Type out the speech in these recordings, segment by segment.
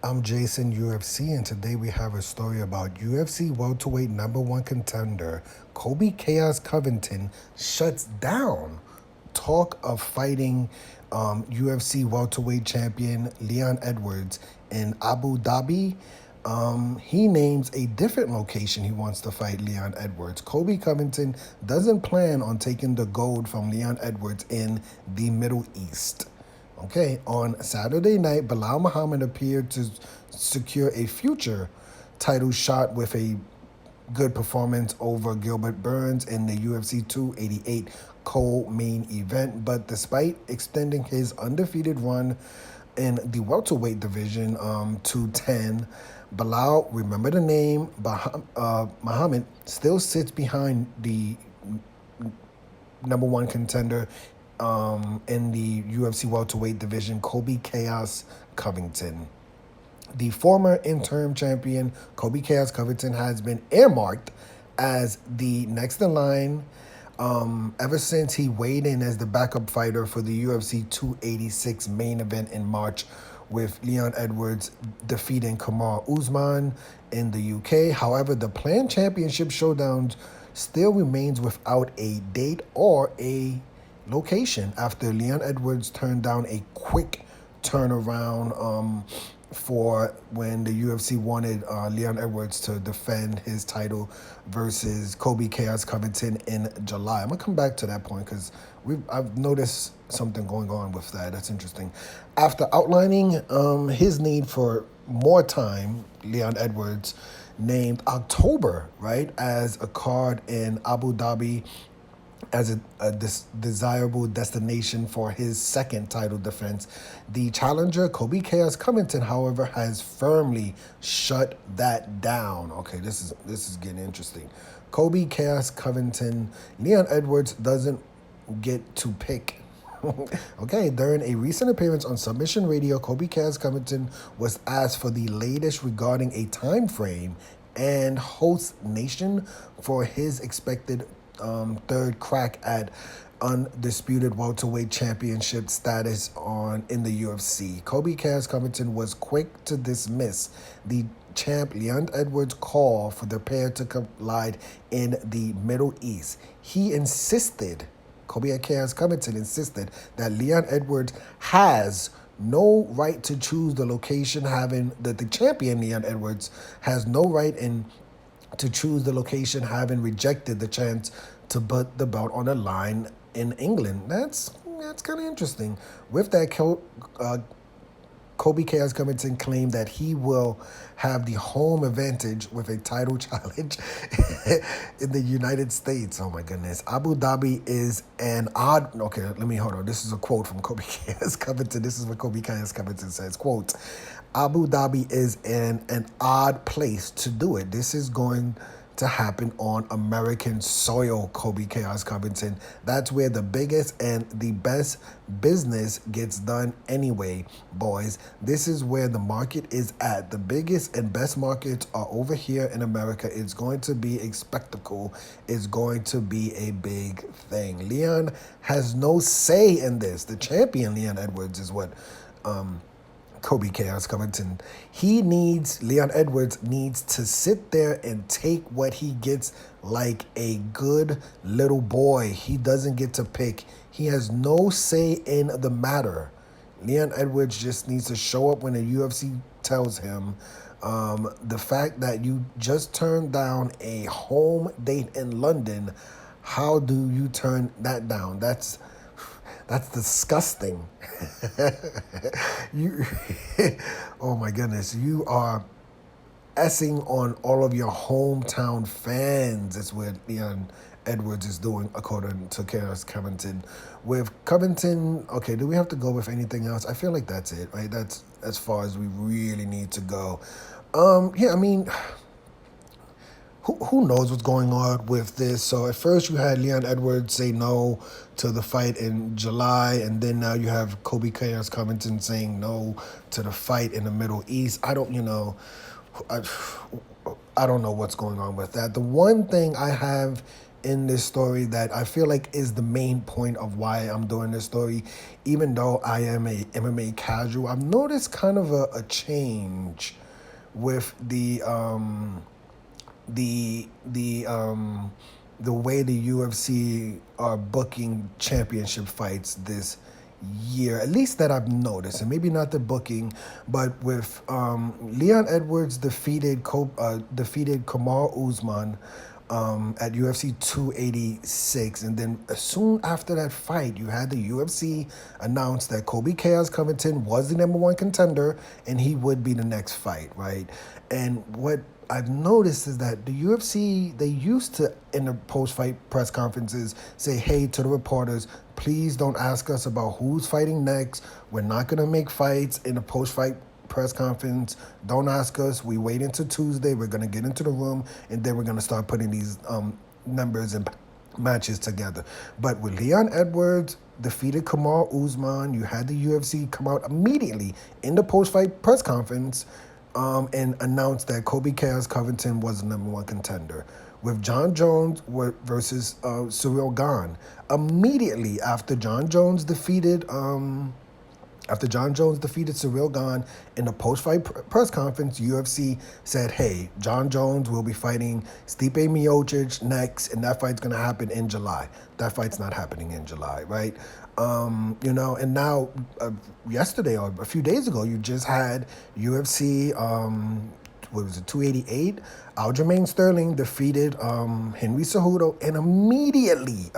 I'm Jason UFC, and today we have a story about UFC welterweight number one contender Colby Chaos Covington shuts down talk of fighting UFC welterweight champion Leon Edwards in Abu Dhabi. He names a different location he wants to fight Leon Edwards. Colby Covington doesn't plan on taking the gold from Leon Edwards in the Middle East. Okay, on Saturday night, Bilal Muhammad appeared to secure a future title shot with a good performance over Gilbert Burns in the UFC 288 co-main event. But despite extending his undefeated run in the welterweight division to 10, Bilal, remember the name, Muhammad, still sits behind the number one contender in the UFC welterweight division, Colby Chaos Covington. The former interim champion, Colby Chaos Covington, has been earmarked as the next in line ever since he weighed in as the backup fighter for the UFC 286 main event in March, with Leon Edwards defeating Kamaru Usman in the UK. However, the planned championship showdown still remains without a date or a location after Leon Edwards turned down a quick turnaround for when the UFC wanted Leon Edwards to defend his title versus Colby Chaos Covington in July. I'm gonna come back to that point because I've noticed something going on with that. That's interesting. After outlining his need for more time, Leon Edwards named October, right, as a card in Abu Dhabi as a desirable destination for his second title defense. The challenger, Colby Chaos Covington, however, has firmly shut that down. Okay, this is getting interesting. Colby Chaos Covington, Leon Edwards doesn't get to pick. Okay, during a recent appearance on Submission Radio, Colby Chaos Covington was asked for the latest regarding a time frame and host nation for his expected third crack at undisputed welterweight championship status in the UFC. Colby Chaos Covington was quick to dismiss the champ Leon Edwards' call for the pair to collide in the Middle East. Colby Chaos Covington insisted that Leon Edwards has no right to choose the location, having that the champion Leon Edwards has no right to choose the location, having rejected the chance to put the belt on the line in England. That's kind of interesting. With that, Colby Chaos Covington claimed that he will have the home advantage with a title challenge in the United States. Oh my goodness. Abu Dhabi is an odd... Okay, let me hold on. This is a quote from Colby Chaos Covington. This is what Colby Chaos Covington says. Quote, Abu Dhabi is an odd place to do it. This is going to happen on American soil, Colby Chaos Covington. That's where the biggest and the best business gets done anyway, boys. This is where the market is at. The biggest and best markets are over here in America. It's going to be a spectacle. It's going to be a big thing. Leon has no say in this. The champion, Leon Edwards, is what... Colby Chaos Covington. Leon Edwards needs to sit there and take what he gets like a good little boy. He doesn't get to pick. He has no say in the matter. Leon Edwards just needs to show up when the UFC tells him. The fact that you just turned down a home date in London, how do you turn that down? That's disgusting. Oh my goodness, you are essing on all of your hometown fans. That's what Leon Edwards is doing, according to Chaos Covington. With Covington, okay, do we have to go with anything else? I feel like that's it, right? That's as far as we really need to go. Yeah, I mean... Who knows what's going on with this? So at first you had Leon Edwards say no to the fight in July, and then now you have Colby Chaos Covington saying no to the fight in the Middle East. I don't know what's going on with that. The one thing I have in this story that I feel like is the main point of why I'm doing this story. Even though I am a MMA casual, I've noticed kind of a change with the way the UFC are booking championship fights this year, at least that I've noticed, and maybe not the booking, but with Leon Edwards defeated Kamar Usman at UFC 286, and then soon after that fight, you had the UFC announce that Colby Chaos Covington was the #1 contender, and he would be the next fight, right? And what I've noticed is that the UFC, they used to, in the post-fight press conferences, say, hey, to the reporters, please don't ask us about who's fighting next. We're not going to make fights in the post-fight press conference. Don't ask us. We wait until Tuesday. We're going to get into the room, and then we're going to start putting these numbers and matches together. But with Leon Edwards defeated Kamar Usman, you had the UFC come out immediately in the post-fight press conference and announced that Colby Chaos Covington was the #1 contender. With John Jones versus Cyril Gane, immediately after John Jones defeated Cyril Gane in the post-fight press conference, UFC said, hey, John Jones will be fighting Stipe Miocic next, and that fight's going to happen in July. That fight's not happening in July, right? And now yesterday or a few days ago, you just had UFC, what was it, 288? Aljamain Sterling defeated Henry Cejudo, and immediately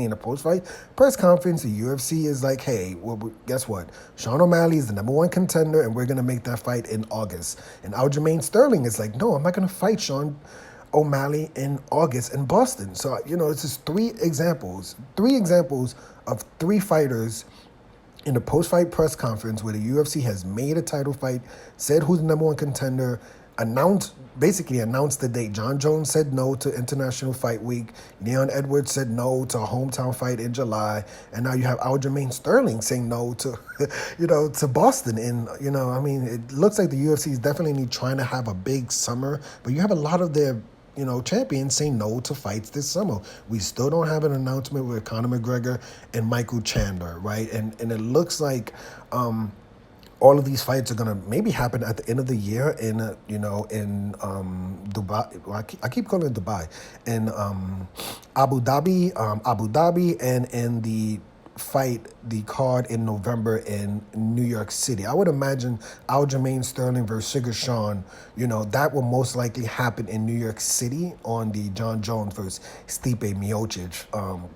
in the post-fight press conference, the UFC is like, hey, well, guess what? Sean O'Malley is the #1 contender, and we're going to make that fight in August. And Aljamain Sterling is like, no, I'm not going to fight Sean O'Malley in August in Boston. So, it's just three examples of three fighters in the post-fight press conference where the UFC has made a title fight, said who's the #1 contender, announced the date. John Jones said no to International Fight Week. Leon Edwards said no to a hometown fight in July. And now you have Aljamain Sterling saying no to, to Boston. And, it looks like the UFC is definitely trying to have a big summer, but you have a lot of their champions saying no to fights this summer. We still don't have an announcement with Conor McGregor and Michael Chandler, right? And it looks like all of these fights are gonna maybe happen at the end of the year in Dubai. Well, I keep calling it Dubai, in Abu Dhabi, and in the card in November in New York City. I would imagine Aljamain Sterling versus Sugar Sean, that will most likely happen in New York City on the John Jones versus Stipe Miocic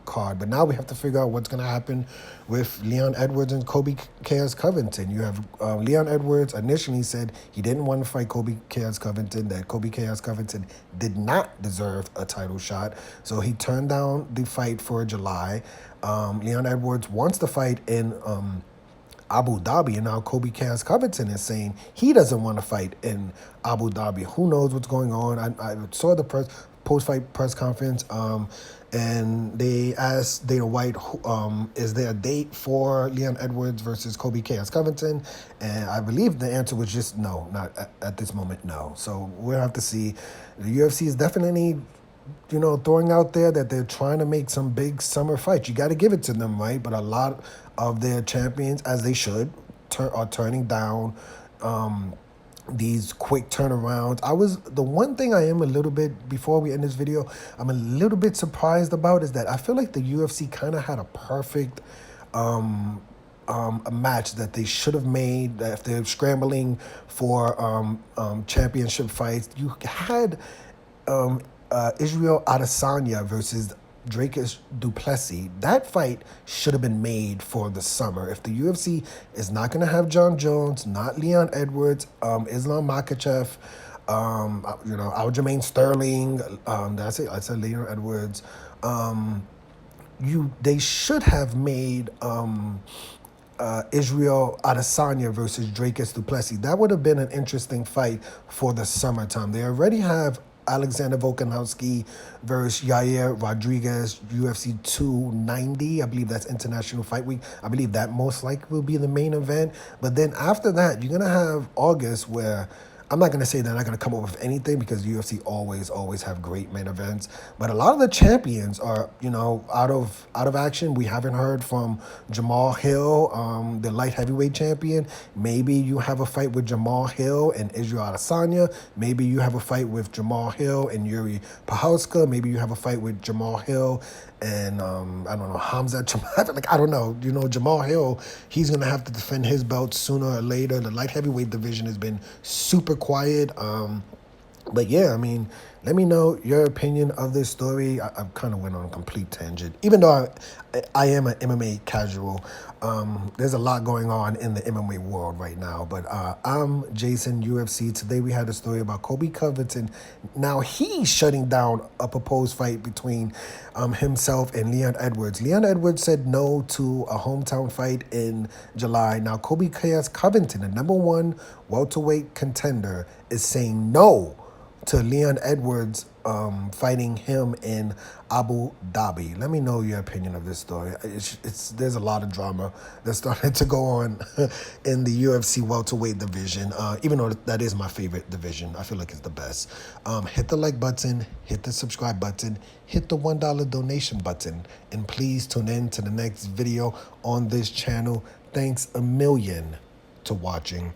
card. But now we have to figure out what's going to happen with Leon Edwards and Colby Chaos Covington. You have Leon Edwards initially said he didn't want to fight Colby Chaos Covington, that Colby Chaos Covington did not deserve a title shot. So he turned down the fight for July. Leon Edwards wants to fight in Abu Dhabi, and now Colby Chaos Covington is saying he doesn't want to fight in Abu Dhabi. Who knows what's going on? I saw the post-fight press conference, and they asked Dana White, is there a date for Leon Edwards versus Colby Chaos Covington? And I believe the answer was just no, not at this moment, no. So we'll have to see. The UFC is definitely throwing out there that they're trying to make some big summer fights. You got to give it to them, right? But a lot of their champions, as they should, are turning down these quick turnarounds. The one thing I am a little bit, before we end this video, I'm a little bit surprised about is that I feel like the UFC kind of had a perfect a match that they should have made. That if they're scrambling for championship fights, you had Israel Adesanya versus Dricus du Plessis. That fight should have been made for the summer. If the UFC is not going to have John Jones, not Leon Edwards, Islam Makhachev, Aljamain Sterling, that's it. I said Leon Edwards. They should have made Israel Adesanya versus Dricus du Plessis. That would have been an interesting fight for the summertime. They already have Alexander Volkanovski versus Yair Rodriguez, UFC 290. I believe that's International Fight Week. I believe that most likely will be the main event. But then after that, you're going to have August where, I'm not gonna say they're not gonna come up with anything because UFC always have great main events. But a lot of the champions are, out of action. We haven't heard from Jamal Hill, the light heavyweight champion. Maybe you have a fight with Jamal Hill and Israel Adesanya. Maybe you have a fight with Jamal Hill and Yuri Prochazka. Maybe you have a fight with Jamal Hill and I don't know, Hamza Chimaev. Like, I don't know. Jamal Hill, he's gonna have to defend his belt sooner or later. The light heavyweight division has been super quiet. But yeah, I mean, let me know your opinion of this story. I kind of went on a complete tangent, even though I am an MMA casual. There's a lot going on in the MMA world right now. But I'm Jason, UFC. Today we had a story about Colby Covington. Now he's shutting down a proposed fight between himself and Leon Edwards. Leon Edwards said no to a hometown fight in July. Now Colby Chaos Covington, the #1 welterweight contender, is saying no to Leon Edwards fighting him in Abu Dhabi. Let me know your opinion of this story. There's a lot of drama that's starting to go on in the UFC welterweight division, even though that is my favorite division. I feel like it's the best. Hit the like button, hit the subscribe button, hit the $1 donation button, and please tune in to the next video on this channel. Thanks a million to watching.